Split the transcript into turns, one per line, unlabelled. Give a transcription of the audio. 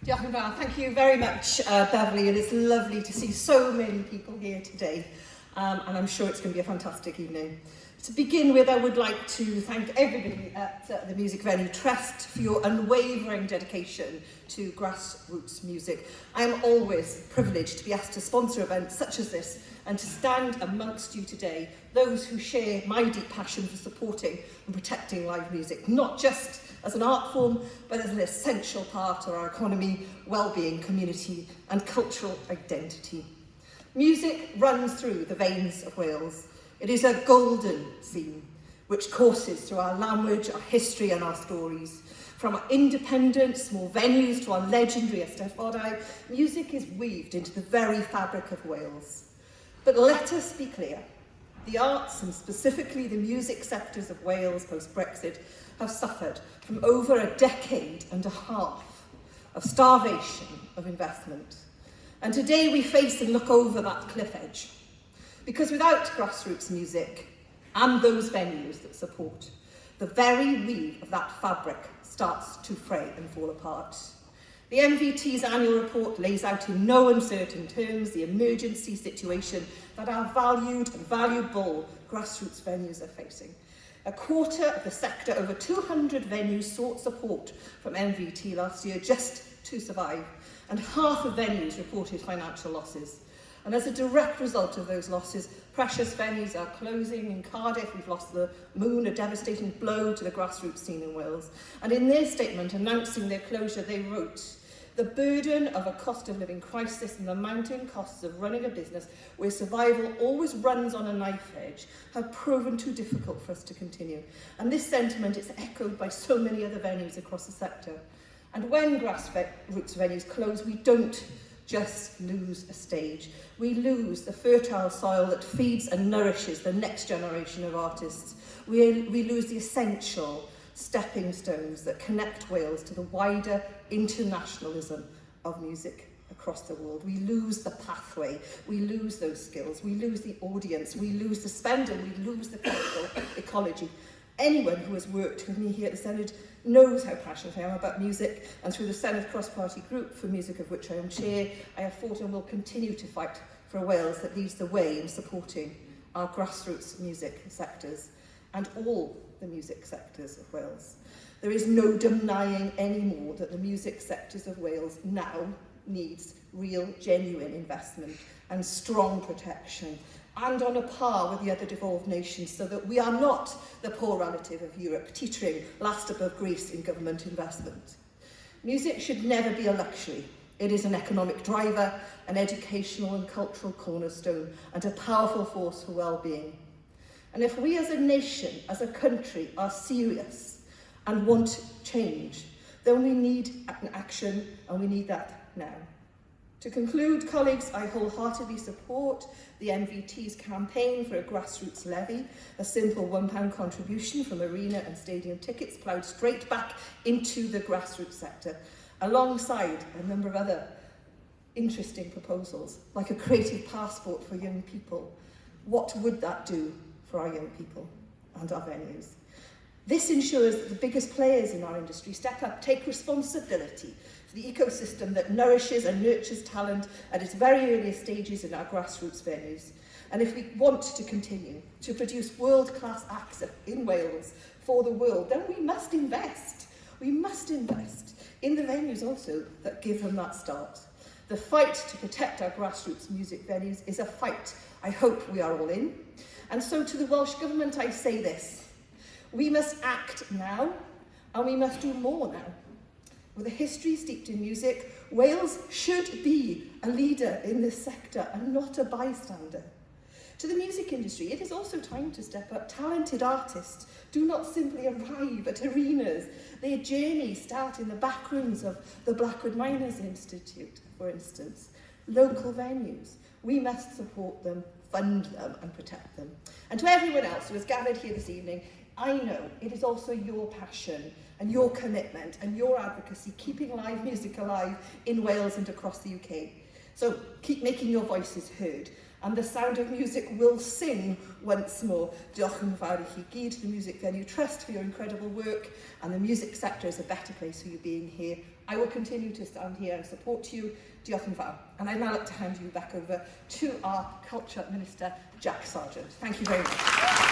Diolch yn fawr. Thank you very much, Beverly, and it's lovely to see so many people here today, and I'm sure it's going to be a fantastic evening. To begin with, I would like to thank everybody at the Music Venue Trust for your unwavering dedication to grassroots music. I am always privileged to be asked to sponsor events such as this and to stand amongst you today, those who share my deep passion for supporting and protecting live music, not just as an art form, but as an essential part of our economy, well-being, community and cultural identity. Music runs through the veins of Wales. It is a golden theme which courses through our language, our history and our stories. From our independent small venues to our legendary Eisteddfodau, music is weaved into the very fabric of Wales. But let us be clear, the arts and specifically the music sectors of Wales post-Brexit have suffered from over a decade and a half of starvation of investment. And today we face and look over that cliff edge. Because without grassroots music and those venues that support, the very weave of that fabric starts to fray and fall apart. The MVT's annual report lays out in no uncertain terms the emergency situation that our valued and valuable grassroots venues are facing. A quarter of the sector, over 200 venues, sought support from MVT last year just to survive, and half of venues reported financial losses. And as a direct result of those losses, precious venues are closing. In Cardiff, we've lost the Moon, a devastating blow to the grassroots scene in Wales. And in their statement announcing their closure, they wrote, "The burden of a cost of living crisis and the mounting costs of running a business where survival always runs on a knife edge have proven too difficult for us to continue." And this sentiment is echoed by so many other venues across the sector. And when grassroots venues close, we don't just lose a stage. We lose the fertile soil that feeds and nourishes the next generation of artists. We lose the essential stepping stones that connect Wales to the wider internationalism of music across the world. We lose the pathway, we lose those skills, we lose the audience, we lose the spend and we lose the cultural ecology. Anyone who has worked with me here at the Senedd knows how passionate I am about music, and through the Senedd Cross-Party Group for Music, of which I am chair, I have fought and will continue to fight for a Wales that leads the way in supporting our grassroots music sectors and all the music sectors of Wales. There is no denying anymore that the music sectors of Wales now needs real, genuine investment and strong protection, and on a par with the other devolved nations, so that we are not the poor relative of Europe, teetering last above Greece in government investment. Music should never be a luxury. It is an economic driver, an educational and cultural cornerstone, and a powerful force for well-being. And if we as a nation, as a country, are serious and want change, then we need an action, and we need that now. To conclude, colleagues, I wholeheartedly support the MVT's campaign for a grassroots levy, a simple £1 contribution from arena and stadium tickets ploughed straight back into the grassroots sector, alongside a number of other interesting proposals, like a creative passport for young people. What would that do for our young people and our venues? This ensures that the biggest players in our industry step up, take responsibility for the ecosystem that nourishes and nurtures talent at its very earliest stages in our grassroots venues. And if we want to continue to produce world-class acts in Wales for the world, then we must invest. We must invest in the venues also that give them that start. The fight to protect our grassroots music venues is a fight I hope we are all in. And so to the Welsh Government I say this: we must act now, and we must do more now. With a history steeped in music, Wales should be a leader in this sector and not a bystander. To the music industry, it is also time to step up. Talented artists do not simply arrive at arenas. Their journeys start in the back rooms of the Blackwood Miners Institute, for instance. Local venues, we must support them, fund them and protect them. And to everyone else who has gathered here this evening, I know it is also your passion and your commitment and your advocacy keeping live music alive in Wales and across the UK. So keep making your voices heard. and the sound of music will sing once more. Diolch yn fawr I chi gyd, the Music Venue Trust, for your incredible work, and the music sector is a better place for you being here. I will continue to stand here and support you. Diolch yn fawr. And I'd now like to hand you back over to our Culture Minister, Jack Sargent. Thank you very much.